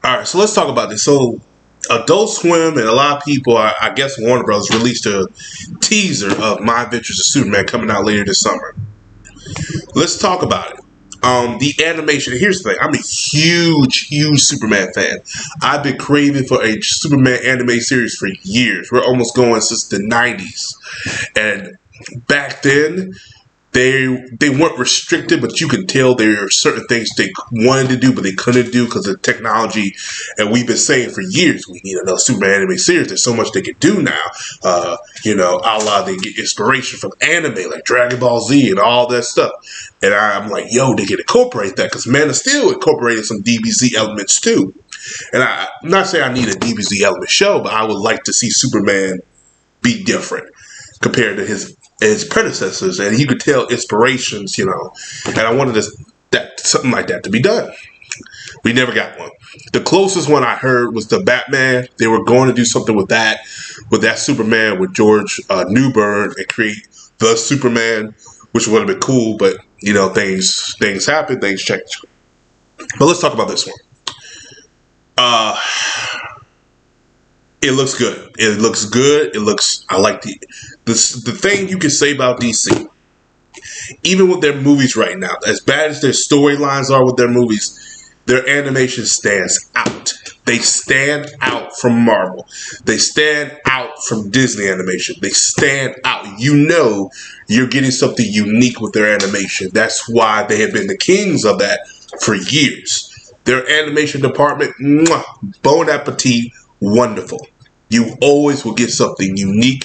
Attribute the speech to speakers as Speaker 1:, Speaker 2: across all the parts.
Speaker 1: All right, so let's talk about this. So, Adult Swim and a lot of people, I guess Warner Bros. Released a teaser of My Adventures of Superman coming out later this summer. Let's talk about it. The animation. Here's the thing. I'm a huge Superman fan. I've been craving for a Superman anime series for years. We're almost going since the 90s. And back then, they weren't restricted, but you could tell there are certain things they wanted to do, but they couldn't do because of technology. And we've been saying for years, we need another Superman anime series. There's so much they can do now. A la they get inspiration from anime like Dragon Ball Z and all that stuff. And I'm like, yo, they can incorporate that because Man of Steel incorporated some DBZ elements too. And I'm not saying I need a DBZ element show, but I would like to see Superman be different compared to his predecessors, and you could tell inspirations, and I wanted something like that to be done. We never got one. The closest one I heard was the Batman. They were going to do something with that Superman with George Newbern and create the Superman, which would have been cool, but things happen, things change. But let's talk about this one. It looks good. It looks good. I like the thing you can say about DC. Even with their movies right now, as bad as their storylines are with their movies, their animation stands out. They stand out from Marvel. They stand out from Disney animation. They stand out. You're getting something unique with their animation. That's why they have been the kings of that for years. Their animation department, bon appetit. Wonderful. You always will get something unique,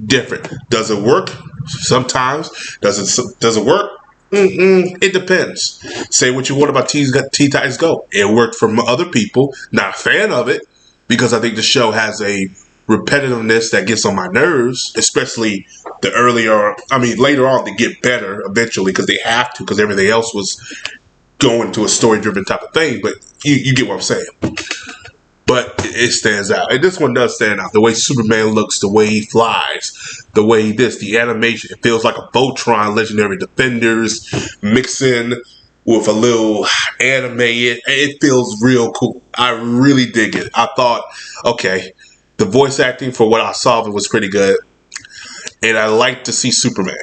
Speaker 1: different. Does it work? Sometimes. Does it work? It depends. Say what you want about Teen Titans Go. It worked for other people. Not a fan of it because I think the show has a repetitiveness that gets on my nerves, especially later on they get better eventually because they have to because everything else was going to a story-driven type of thing. But you get what I'm saying. But it stands out. And this one does stand out. The way Superman looks, the way he flies, the animation, it feels like a Voltron Legendary Defenders mixing with a little anime. It feels real cool. I really dig it. I thought, okay, the voice acting for what I saw of it was pretty good. And I like to see Superman.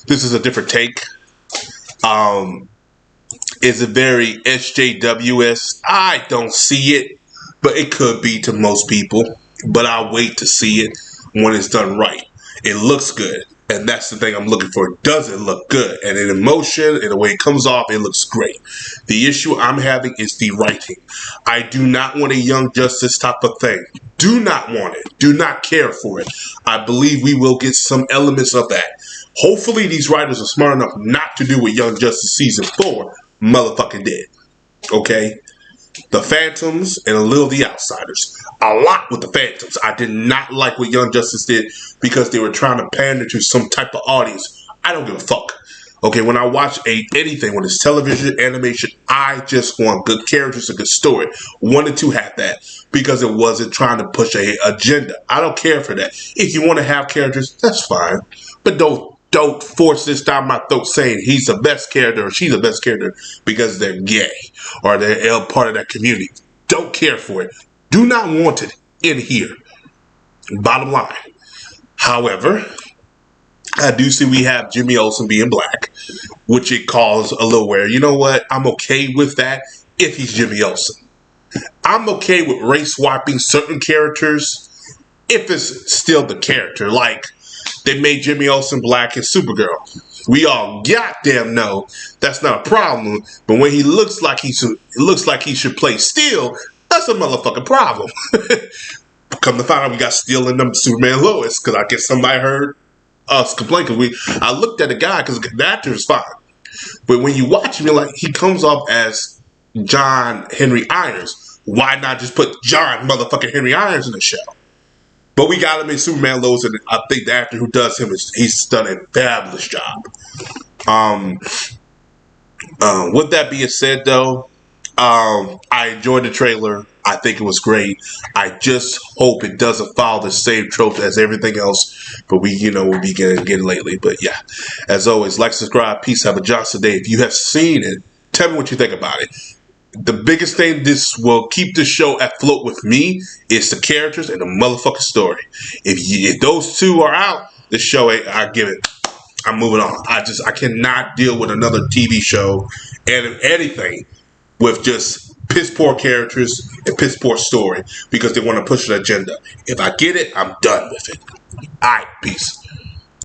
Speaker 1: This is a different take. Is it very SJWS? I don't see it, but it could be to most people. But I'll wait to see it when it's done right. It looks good, and that's the thing I'm looking for. Does it look good? And in emotion, and the way it comes off, it looks great. The issue I'm having is the writing. I do not want a Young Justice type of thing. Do not want it. Do not care for it. I believe we will get some elements of that. Hopefully, these writers are smart enough not to do what Young Justice Season 4 motherfucking did. Okay? The Phantoms and a little The Outsiders. A lot with the Phantoms. I did not like what Young Justice did because they were trying to pander to some type of audience. I don't give a fuck. Okay, when I watch anything, when it's television, animation, I just want good characters, a good story. 1 and 2 had that because it wasn't trying to push a agenda. I don't care for that. If you want to have characters, that's fine. But don't force this down my throat saying he's the best character or she's the best character because they're gay or they're part of that community. Don't care for it. Do not want it in here. Bottom line. However, I do see we have Jimmy Olsen being black, which it calls a little weird. You know what? I'm okay with that if he's Jimmy Olsen. I'm okay with race swapping certain characters if it's still the character. Like, they made Jimmy Olsen black in Supergirl. We all goddamn know that's not a problem. But when he looks like he should play Steel, that's a motherfucking problem. Come to find out, we got Steel in them Superman Lois because I guess somebody heard us complain. Because I looked at the guy because the actor is fine, but when you watch him, you're like, he comes off as John Henry Irons. Why not just put John motherfucking Henry Irons in the show? But we got him in Superman Lois, and I think the actor who does him he's done a fabulous job. With that being said, though, I enjoyed the trailer. I think it was great. I just hope it doesn't follow the same tropes as everything else. But we'll be getting lately. But yeah, as always, like, subscribe, peace, have a Johnson day. If you have seen it, tell me what you think about it. The biggest thing this will keep the show afloat with me is the characters and the motherfucking story. If those two are out, the show I give it. I'm moving on. I cannot deal with another TV show and anything with just piss poor characters and piss poor story because they want to push an agenda. If I get it, I'm done with it. All right, peace.